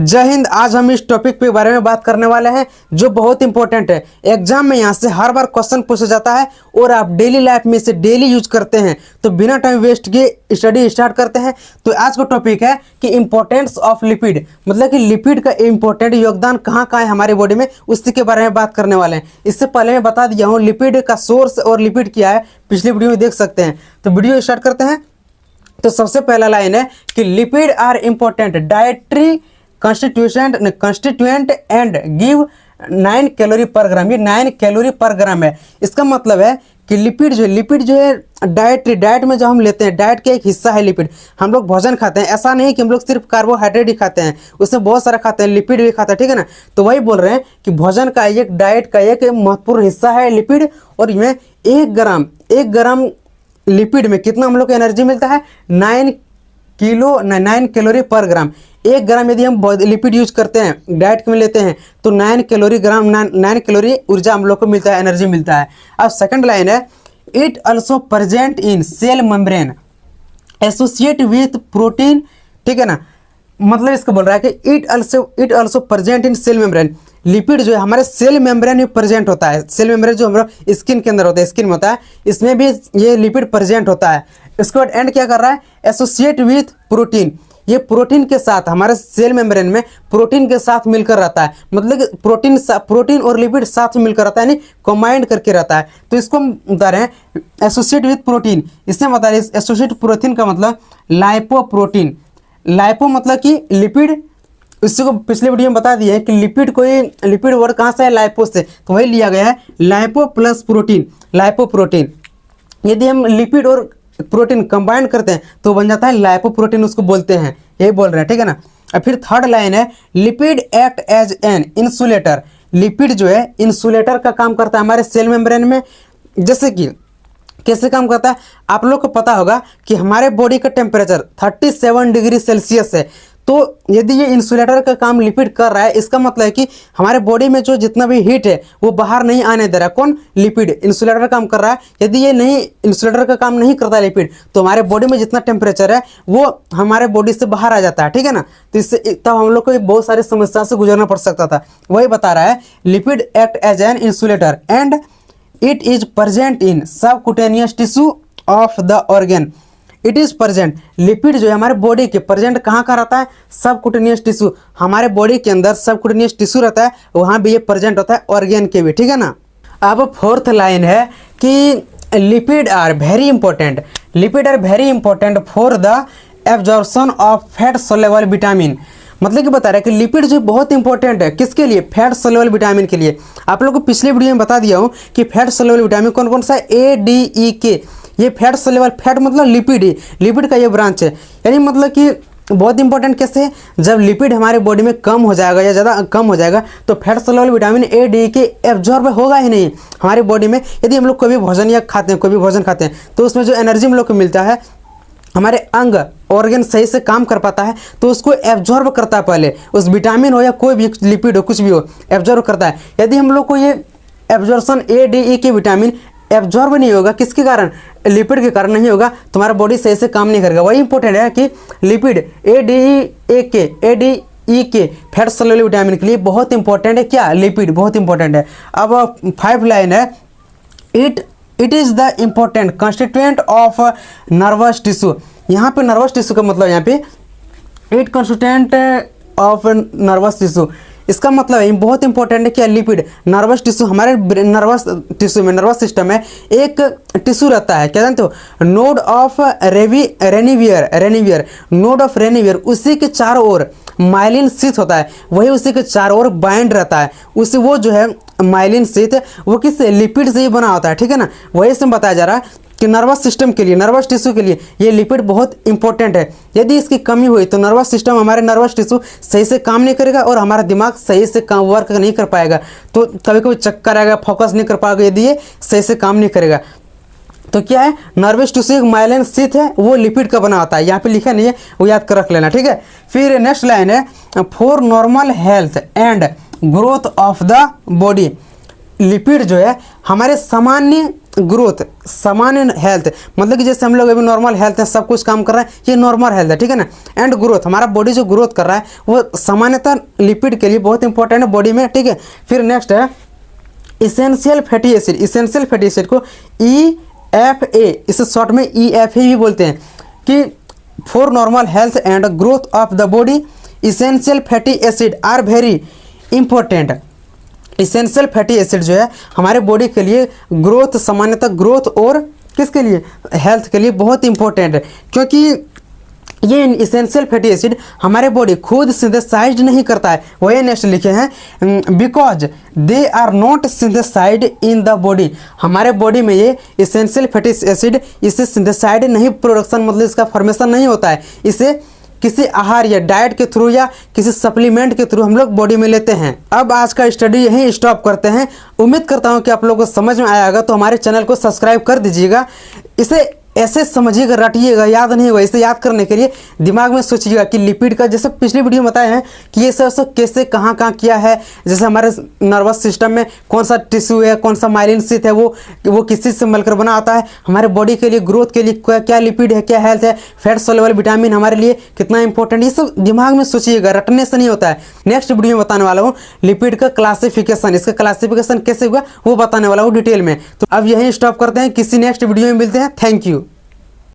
जय हिंद। आज हम इस टॉपिक के बारे में बात करने वाले हैं जो बहुत इंपॉर्टेंट है। एग्जाम में यहाँ से हर बार क्वेश्चन पूछा जाता है और आप डेली लाइफ में इसे डेली यूज करते हैं। तो बिना टाइम वेस्ट किए स्टडी स्टार्ट करते हैं। तो आज का टॉपिक है कि इंपॉर्टेंस ऑफ लिपिड, मतलब कि लिपिड का इंपॉर्टेंट योगदान कहाँ कहाँ है हमारी बॉडी में, उसी के बारे में बात करने वाले हैं। इससे पहले मैं बता दिया हूँ लिपिड का सोर्स और लिपिड क्या है, पिछली वीडियो में देख सकते हैं। तो वीडियो स्टार्ट करते हैं। तो सबसे पहला लाइन है कि lipid are important dietary constituent and give 9 calorie per gram. ये 9 कैलोरी पर ग्राम है। इसका मतलब है कि लिपिड जो है डाइट में जो हम लेते हैं, डाइट का एक हिस्सा है लिपिड। हम लोग भोजन खाते हैं, ऐसा नहीं कि हम लोग सिर्फ कार्बोहाइड्रेट ही खाते हैं, उसमें बहुत सारा खाते हैं, लिपिड भी खाते हैं, ठीक है ना। तो वही बोल रहे हैं कि भोजन का एक डाइट का एक महत्वपूर्ण हिस्सा है लिपिड। और इसमें 1 ग्राम लिपिड में कितना हम लोग को एनर्जी मिलता है, 9 कैलोरी पर ग्राम। 1 ग्राम यदि हम लिपिड यूज करते हैं, डाइट में लेते हैं, तो 9 कैलोरी ऊर्जा हम लोग को मिलता है, एनर्जी मिलता है। अब सेकंड लाइन है it also present in cell membrane associate with protein, ठीक है ना। मतलब इसको बोल रहा है कि it also present in cell membrane. Lipid जो है हमारे सेल मेम्ब्रेन में प्रेजेंट होता है। सेल मेम्ब्रेन जो हमारा स्किन के अंदर होता है, स्किन में होता है, इसमें भी ये लिपिड प्रेजेंट होता है। इसके बाद एंड क्या कर रहा है, एसोसिएट विथ प्रोटीन। ये प्रोटीन के साथ, हमारे सेल मेम्ब्रेन में प्रोटीन के साथ मिलकर रहता है। मतलब कि प्रोटीन और लिपिड साथ में मिलकर रहता है, यानी कंबाइंड करके रहता है। तो इसको हम बता रहे हैं एसोसिएट विथ प्रोटीन। इससे बता रहे हैं एसोसिएट प्रोटीन का मतलब लाइपोप्रोटीन। लाइपो मतलब कि लिपिड, इससे को पिछले वीडियो में बता दिया है कि लिपिड वर्ड कहाँ से है, लाइपो से। तो वही लिया गया है लाइपो प्लस प्रोटीन, लाइपोप्रोटीन। यदि हम लिपिड और प्रोटीन कंबाइन करते हैं तो बन जाता है लाइपोप्रोटीन, उसको बोलते हैं, यही बोल रहे हैं, ठीक है ना। और फिर थर्ड लाइन है lipid act as an insulator. Lipid जो है इंसुलेटर का काम करता है हमारे सेल मेम्ब्रेन में। जैसे कि कैसे काम करता है, आप लोग को पता होगा कि हमारे बॉडी का टेम्परेचर 37 डिग्री सेल्सियस है। तो यदि ये इंसुलेटर का काम लिपिड कर रहा है, इसका मतलब है कि हमारे बॉडी में जो जितना भी हीट है वो बाहर नहीं आने दे रहा है। कौन, लिपिड, इंसुलेटर काम कर रहा है। यदि ये नहीं, इंसुलेटर का काम नहीं करता लिपिड, तो हमारे बॉडी में जितना टेम्परेचर है वो हमारे बॉडी से बाहर आ जाता है, ठीक है ना। तो इससे तब हम लोग को बहुत सारी समस्या से गुजरना पड़ सकता था। वही बता रहा है lipid act as an insulator and it is present in subcutaneous tissue of the organ. It is present, lipid जो है हमारे बॉडी के प्रेजेंट कहाँ का रहता है, सबक्यूटेनियस टिश्यू। हमारे बॉडी के अंदर सबक्यूटेनियस टिश्यू रहता है, वहाँ भी ये प्रेजेंट होता है, ऑर्गन के भी, ठीक है ना। अब फोर्थ लाइन है कि lipid are very important, lipid are very important for the absorption of fat soluble vitamin. मतलब कि बता रहा है कि लिपिड जो बहुत इंपॉर्टेंट है, किसके लिए, फैट सोल्युबल विटामिन के लिए। आप लोगों को पिछले वीडियो में बता दिया हूँ कि फैट सोल्युबल विटामिन कौन कौन सा है, ए डी ई के। ये फैट सोल्युबल, फैट मतलब लिपिड ही, लिपिड का ये ब्रांच है। यानी मतलब कि बहुत इंपॉर्टेंट कैसे है, जब लिपिड हमारे बॉडी में कम हो जाएगा या ज़्यादा कम हो जाएगा तो fat soluble vitamin A D के एब्जॉर्ब होगा ही नहीं हमारी बॉडी में। यदि हम लोग कोई भी भोजन या खाते हैं, कोई भी भोजन खाते हैं, तो उसमें जो एनर्जी हम लोग को मिलता है, हमारे अंग ऑर्गन सही से काम कर पाता है तो उसको एब्जॉर्ब करता है। पहले उस विटामिन हो या कोई भी लिपिड हो, कुछ भी हो, एब्जॉर्ब करता है। यदि हम लोग को ये एब्जॉर्प्शन ए डी ई के विटामिन एब्जॉर्ब नहीं होगा, किसके कारण, लिपिड के कारण नहीं होगा, तो हमारा बॉडी सही से काम नहीं करेगा। वही इंपॉर्टेंट है कि लिपिड ए डी ई के फैट सोल्युबल विटामिन के लिए बहुत इंपॉर्टेंट है। क्या, लिपिड बहुत इंपॉर्टेंट है। अब 5 लाइन है it is the important constituent of nervous tissue. यहाँ पे नर्वस टिश्यू का मतलब यहाँ पे it constituent of nervous tissue, इसका मतलब है बहुत इंपॉर्टेंट है। क्या, लिपिड नर्वस टिश्यू। हमारे नर्वस टिश्यू में, नर्वस सिस्टम में एक टिश्यू रहता है, क्या जानते हो, नोड ऑफ रेनिवियर, नोड ऑफ रेनिवियर। उसी के चारों ओर माइलिन शीथ होता है, वही उसी के चारों ओर बाइंड रहता है। उसे वो जो है माइलिन शीथ वो किस, लिपिड से ही बना होता है, ठीक है ना। वही से बताया जा रहा है कि नर्वस सिस्टम के लिए, नर्वस टिश्यू के लिए ये लिपिड बहुत इंपॉर्टेंट है। यदि इसकी कमी हुई तो नर्वस सिस्टम, हमारे नर्वस टिश्यू सही से काम नहीं करेगा और हमारा दिमाग सही से काम वर्क नहीं कर पाएगा। तो कभी कभी चक्कर आएगा, फोकस नहीं कर पाएगा यदि ये सही से काम नहीं करेगा। तो क्या है, नर्वस टिश्यू एक माइलिन शीथ है, वो लिपिड का बना होता है। यहाँ पे लिखा नहीं है, वो याद कर रख लेना, ठीक है। फिर नेक्स्ट लाइन है for normal health and growth of the body. Lipid जो है हमारे सामान्य ग्रोथ, सामान्य हेल्थ, मतलब कि जैसे हम लोग अभी नॉर्मल हेल्थ है, सब कुछ काम कर रहा है, ये नॉर्मल हेल्थ है, ठीक है ना। एंड ग्रोथ, हमारा बॉडी जो ग्रोथ कर रहा है वो सामान्यतः लिपिड के लिए बहुत इंपॉर्टेंट है बॉडी में, ठीक है। फिर नेक्स्ट है essential fatty acid. Essential fatty acid को EFA, इसे शॉर्ट में EFA भी बोलते हैं, कि for normal health and growth of the body essential fatty acid are very important. Essential fatty acid जो है हमारे बॉडी के लिए ग्रोथ, सामान्यतः ग्रोथ और किसके लिए, हेल्थ के लिए बहुत इंपॉर्टेंट है, क्योंकि ये इसेंशियल फैटी एसिड हमारे बॉडी खुद सिंथेसाइज नहीं करता है। वही नेक्स्ट लिखे हैं because they are not synthesized in the body. हमारे बॉडी में ये इसेंशियल फैटी एसिड इसे सिंथेसाइड नहीं, प्रोडक्शन मतलब इसका फॉर्मेशन नहीं होता है, इसे किसी आहार या डाइट के थ्रू या किसी सप्लीमेंट के थ्रू हम लोग बॉडी में लेते हैं। अब आज का स्टडी यहीं स्टॉप करते हैं। उम्मीद करता हूं कि आप लोगों को समझ में आया होगा, तो हमारे चैनल को सब्सक्राइब कर दीजिएगा। इसे ऐसे समझिएगा, रटिएगा, याद नहीं होगा। इसे याद करने के लिए दिमाग में सोचिएगा कि लिपिड का, जैसे पिछली वीडियो में बताए हैं कि ये सब कैसे कहाँ किया है, जैसे हमारे नर्वस सिस्टम में कौन सा टिश्यू है, कौन सा माइलिन शीथ है, वो किस चीज़ से मिलकर बना आता है, हमारे बॉडी के लिए ग्रोथ के लिए क्या लिपिड है, क्या हेल्थ है, फैट सोल्युबल विटामिन हमारे लिए कितना इंपॉर्टेंट, ये सब दिमाग में सोचिएगा, रटने से नहीं होता है। नेक्स्ट वीडियो में बताने वाला हूँ लिपिड का क्लासिफिकेशन, इसका क्लासिफिकेशन कैसे हुआ वो बताने वाला हूँ डिटेल में। तो अब यहीं स्टॉप करते हैं, किसी नेक्स्ट वीडियो में मिलते हैं। Thank you.